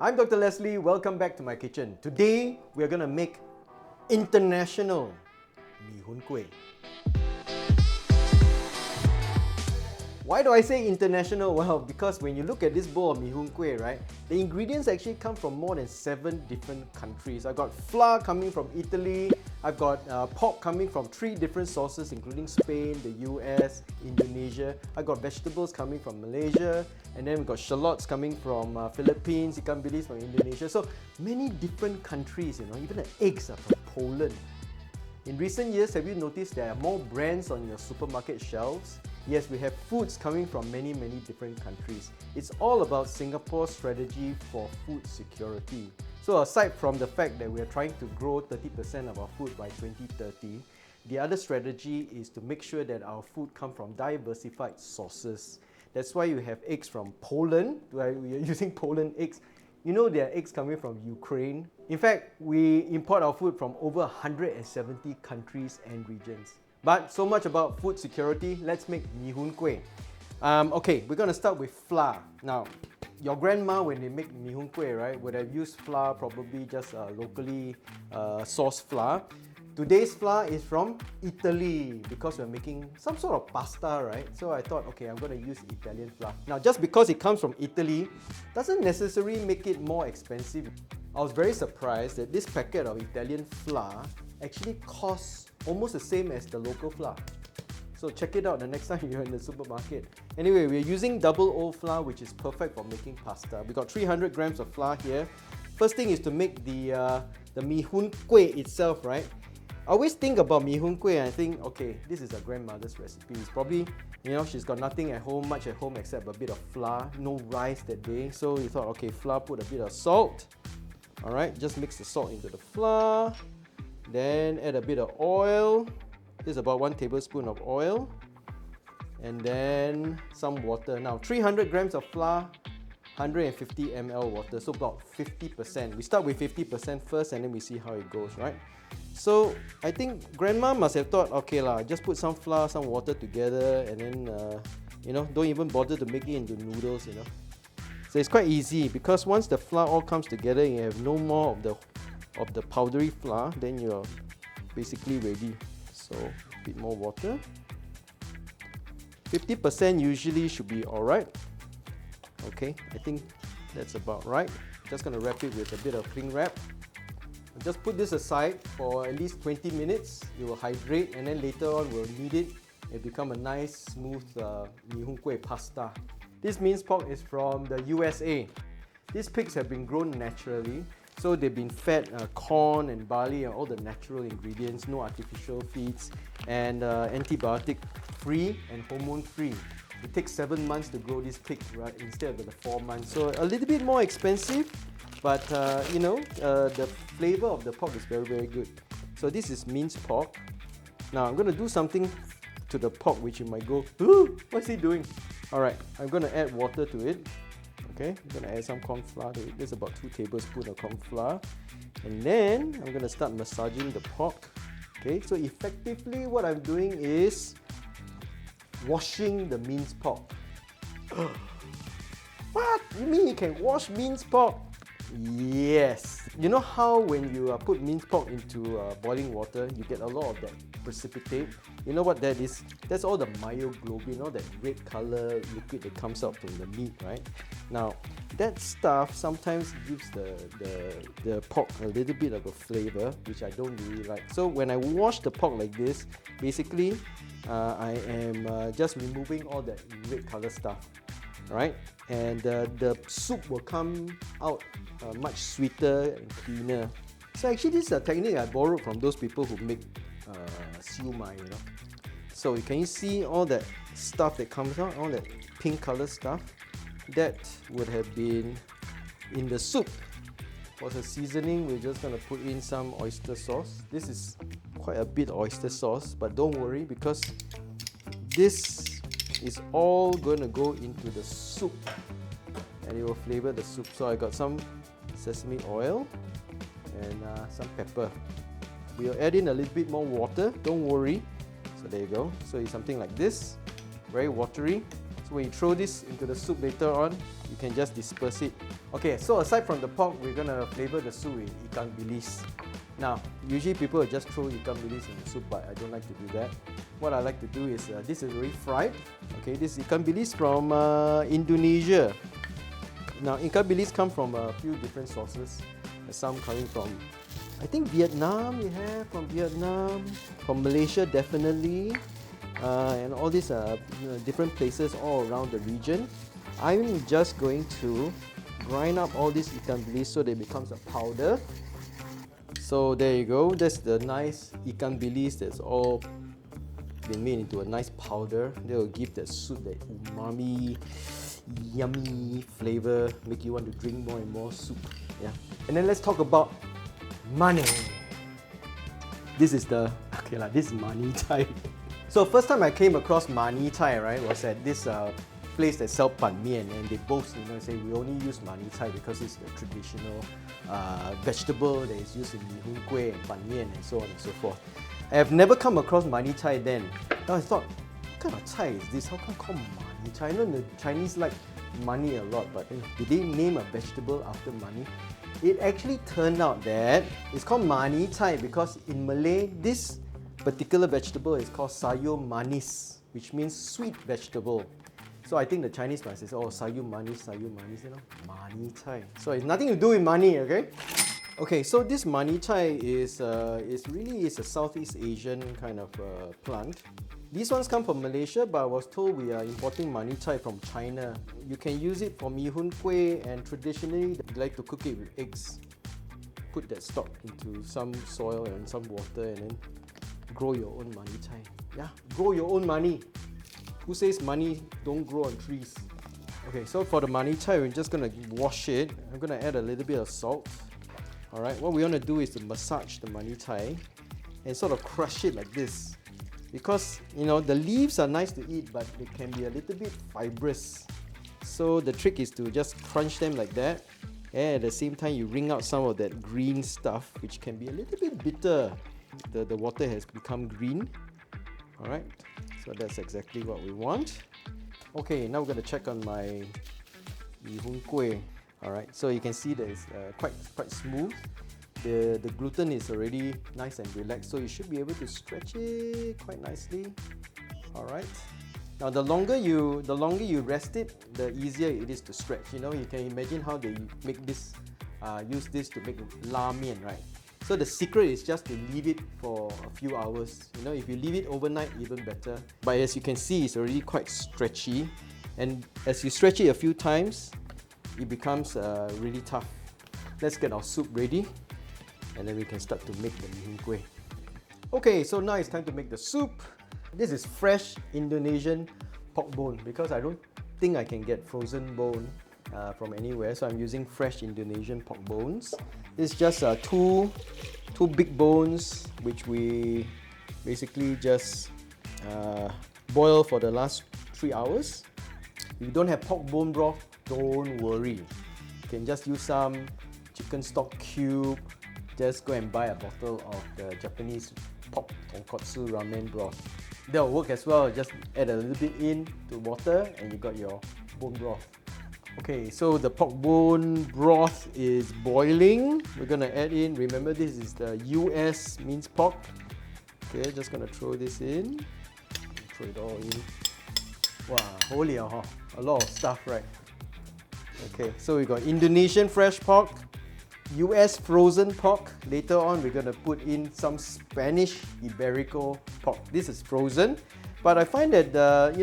I'm Dr. Leslie, welcome back to my kitchen. Today, we're gonna make international Mee Hoon Kueh. Why do I say international? Well, because when you look at this bowl of Mee Hoon Kueh, right, the ingredients actually come from more than 7 different countries. I've got flour coming from Italy, I've got pork coming from 3 different sources including Spain, the US, Indonesia. I've got vegetables coming from Malaysia, and then we've got shallots coming from Philippines, Ikan Bilis from Indonesia. So many different countries, even the eggs are from Poland. In recent years, have you noticed there are more brands on your supermarket shelves? Yes, we have foods coming from many different countries. It's all about Singapore's strategy for food security. So aside from the fact that we are trying to grow 30% of our food by 2030, the other strategy is to make sure that our food comes from diversified sources. That's why you have eggs from Poland. We are using Poland eggs. You know there are eggs coming from Ukraine. In fact, we import our food from over 170 countries and regions. But so much about food security, let's make Mee Hoon Kueh. Okay, we're gonna start with flour. Now, your grandma, when they make Mee Hoon Kueh, right, would have used flour, probably just locally sourced flour. Today's flour is from Italy because we're making some sort of pasta, right? So I thought, okay, I'm gonna use Italian flour. Now, just because it comes from Italy doesn't necessarily make it more expensive. I was very surprised that this packet of Italian flour actually costs almost the same as the local flour. So check it out the next time you're in the supermarket. Anyway, we're using double O flour, which is perfect for making pasta. We got 300 grams of flour here. First thing is to make the Mee Hoon Kueh itself, right? I always think about Mee Hoon Kueh and I think, okay, this is a grandmother's recipe. It's probably, she's got nothing much at home except a bit of flour, no rice that day. So you thought, okay, flour, put a bit of salt. All right, just mix the salt into the flour. Then add a bit of oil. This is about 1 tablespoon of oil. And then some water. Now 300 grams of flour, 150 ml water, so about 50%. We start with 50% first and then we see how it goes, right? So I think grandma must have thought, okay lah, just put some flour, some water together and then, don't even bother to make it into noodles, So it's quite easy because once the flour all comes together, you have no more of the powdery flour, then you're basically ready. So a bit more water. 50% usually should be alright. Okay, I think that's about right. Just gonna wrap it with a bit of cling wrap. Just put this aside for at least 20 minutes. It will hydrate and then later on we'll knead it. It'll become a nice smooth Mee Hoon Kueh pasta. This minced pork is from the USA. These pigs have been grown naturally. So they've been fed corn and barley and all the natural ingredients, no artificial feeds, and antibiotic free and hormone free. It takes 7 months to grow this pig, right, instead of the 4 months. So a little bit more expensive, but the flavor of the pork is very good. So this is minced pork. Now I'm going to do something to the pork which you might go, ooh, what's he doing? Alright, I'm going to add water to it. Okay, I'm going to add some corn flour to it. This is about 2 tablespoons of corn flour. And then I'm going to start massaging the pork. Okay, so effectively what I'm doing is washing the minced pork. What? You mean you can wash minced pork? Yes. You know how when you put minced pork into boiling water, you get a lot of that precipitate? You know what that is? That's all the myoglobin, all that red color liquid that comes out from the meat, right? Now, that stuff sometimes gives the pork a little bit of a flavor, which I don't really like. So when I wash the pork like this, basically, I am just removing all that red color stuff, right? And the soup will come out much sweeter and cleaner. So actually this is a technique I borrowed from those people who make siu mai, So can you see all that stuff that comes out, all that pink color stuff? That would have been in the soup. For the seasoning, we're just going to put in some oyster sauce. This is quite a bit of oyster sauce, but don't worry because this is all going to go into the soup and it will flavor the soup. So I got some sesame oil and some pepper. We'll add in a little bit more water, don't worry. So there you go. So it's something like this, very watery. So when you throw this into the soup later on, you can just disperse it. Okay, so aside from the pork, we're gonna flavor the soup with Ikan Bilis. Now, usually people will just throw Ikan Bilis in the soup, but I don't like to do that. What I like to do is, this is already fried. Okay, this is Ikan Bilis from Indonesia. Now, Ikan Bilis come from a few different sources. There's some coming from, I think Vietnam, we have from Vietnam, from Malaysia definitely, and all these different places all around the region. I'm just going to grind up all this Ikan Bilis so that it becomes a powder. So there you go, that's the nice Ikan Bilis that's all been made into a nice powder. That will give that soup that umami, yummy flavor, make you want to drink more and more soup. Yeah. And then let's talk about money. This is this is Mani Chye. So first time I came across Mani Chye, right, was at this place that sells ban mian, and they boast, say we only use Mani Chye because it's the traditional vegetable that is used in Mee Hoon Kueh and ban mian and so on and so forth. I have never come across Mani Chye then. Now I thought, what kind of chai is this? How come called Mani Chye? I know the Chinese like money a lot, but did they name a vegetable after money? It actually turned out that it's called Mani Chye because in Malay, this particular vegetable is called sayur manis, which means sweet vegetable. So I think the Chinese must say, oh, sayur manis, Mani Chye. So it's nothing to do with money, okay? Okay, so this Mani Chye is really a Southeast Asian kind of plant. These ones come from Malaysia, but I was told we are importing Mani Chye from China. You can use it for Mee Hoon Kueh, and traditionally they like to cook it with eggs. Put that stock into some soil and some water and then grow your own Mani Chye. Yeah, grow your own money. Who says money don't grow on trees? Okay, so for the Mani Chye, we're just gonna wash it. I'm gonna add a little bit of salt. Alright, what we want to do is to massage the Mani Chye and sort of crush it like this. Because, the leaves are nice to eat, but they can be a little bit fibrous. So the trick is to just crunch them like that, and at the same time you wring out some of that green stuff, which can be a little bit bitter. The water has become green. Alright, so that's exactly what we want. Okay, now we're going to check on my Mee Hoon Kueh. Alright, so you can see that it's quite smooth. The gluten is already nice and relaxed, so you should be able to stretch it quite nicely. Alright. Now the longer you rest it, the easier it is to stretch. You can imagine how they make this, use this to make la mian, right? So the secret is just to leave it for a few hours. If you leave it overnight, even better. But as you can see, it's already quite stretchy, and as you stretch it a few times, it becomes really tough. Let's get our soup ready, and then we can start to make the Mee Hoon Kueh. Okay, so now it's time to make the soup. This is fresh Indonesian pork bone because I don't think I can get frozen bone from anywhere, so I'm using fresh Indonesian pork bones. It's just two big bones which we basically just boil for the last 3 hours. If you don't have pork bone broth, don't worry. You can just use some chicken stock cube. Just go and buy a bottle of the Japanese pork tonkotsu ramen broth. That will work as well. Just add a little bit in to water and you got your bone broth. Okay, so the pork bone broth is boiling. We're gonna add in, remember this is the US minced pork. Okay, just gonna throw this in. Throw it all in. Wow, holy a lot of stuff, right? Okay, so we got Indonesian fresh pork, US frozen pork. Later on, we're gonna put in some Spanish Iberico pork. This is frozen, but I find that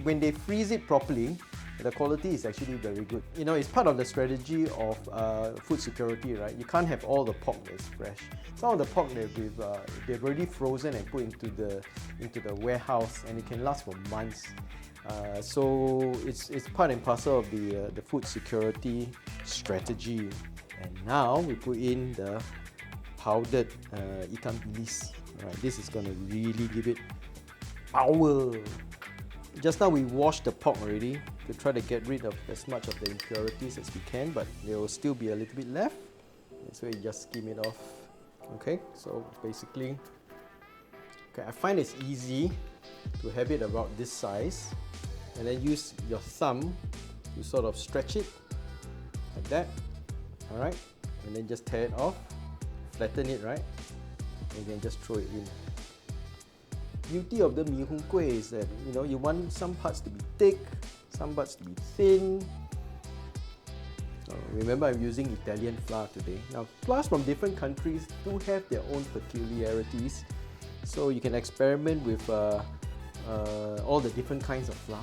when they freeze it properly, the quality is actually very good. It's part of the strategy of food security, right? You can't have all the pork that's fresh. Some of the pork that they've already frozen and put into the warehouse, and it can last for months. So it's part and parcel of the food security strategy. And now we put in the powdered Ikan Bilis. Right, this is going to really give it power. Just now we washed the pork already to try to get rid of as much of the impurities as we can, but there will still be a little bit left. So you just skim it off. Okay, so basically, I find it's easy to have it about this size. and then use your thumb to sort of stretch it like that. Alright, and then just tear it off, flatten it, right? And then just throw it in. Beauty of the Mee Hoon Kueh is that you want some parts to be thick, some parts to be thin. Remember, I'm using Italian flour today. Now, flours from different countries do have their own peculiarities, so you can experiment with all the different kinds of flour.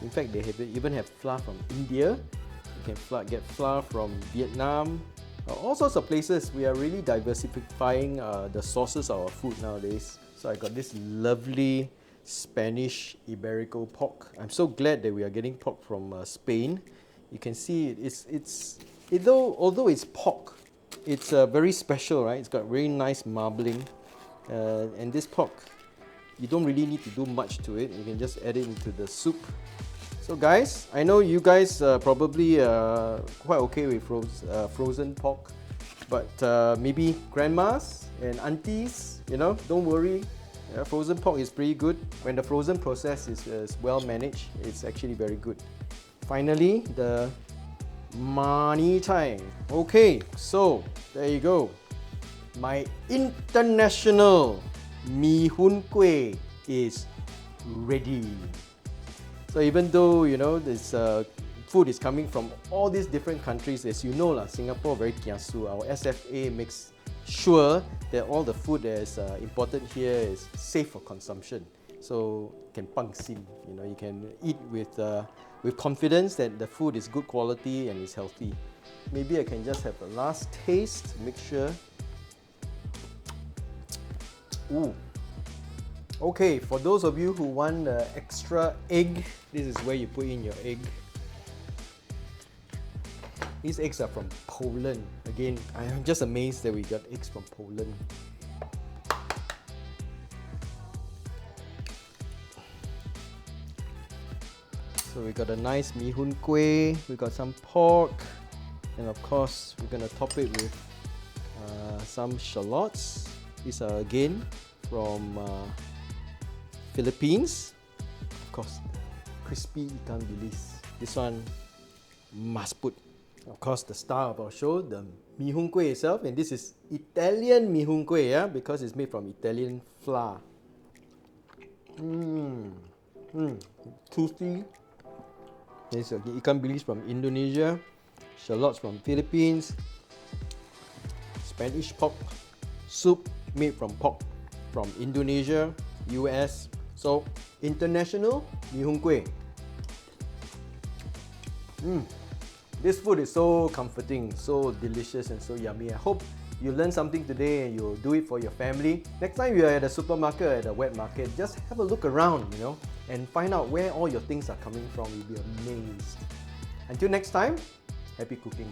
In fact, they even have flour from India. You can get flour from Vietnam, all sorts of places. We are really diversifying the sources of our food nowadays. So I got this lovely Spanish Iberico pork. I'm so glad that we are getting pork from Spain. You can see although it's pork, it's very special, right? It's got very nice marbling, and this pork, you don't really need to do much to it. You can just add it into the soup. So guys, I know you guys probably quite okay with frozen pork, but maybe grandmas and aunties, don't worry. Frozen pork is pretty good. When the frozen process is well managed, it's actually very good. Finally, the Mani Chye. Okay, so there you go. My international Mee Hoon Kueh is ready. So even though this food is coming from all these different countries, as you know Singapore very kiasu. Our SFA makes sure that all the food that is imported here is safe for consumption. So can pang sim, you can eat with confidence that the food is good quality and is healthy. Maybe I can just have a last taste to make sure. Ooh. Okay, for those of you who want the extra egg, this is where you put in your egg. These eggs are from Poland. Again, I am just amazed that we got eggs from Poland. So we got a nice Mee Hoon Kueh, we got some pork, and of course we're gonna top it with some shallots. These are again from Philippines. Of course, crispy Ikan Bilis. This one must put. Of course, the star of our show, the Mee Hoon Kueh itself, and this is Italian Mee Hoon Kueh, yeah, because it's made from Italian flour. Toothy. There's Ikan Bilis from Indonesia, shallots from Philippines, Spanish pork soup made from pork from Indonesia, US. So, international Mee Hoon Kueh. This food is so comforting, so delicious and so yummy. I hope you learned something today and you'll do it for your family. Next time you're at a supermarket, at a wet market, just have a look around, and find out where all your things are coming from. You'll be amazed. Until next time, happy cooking.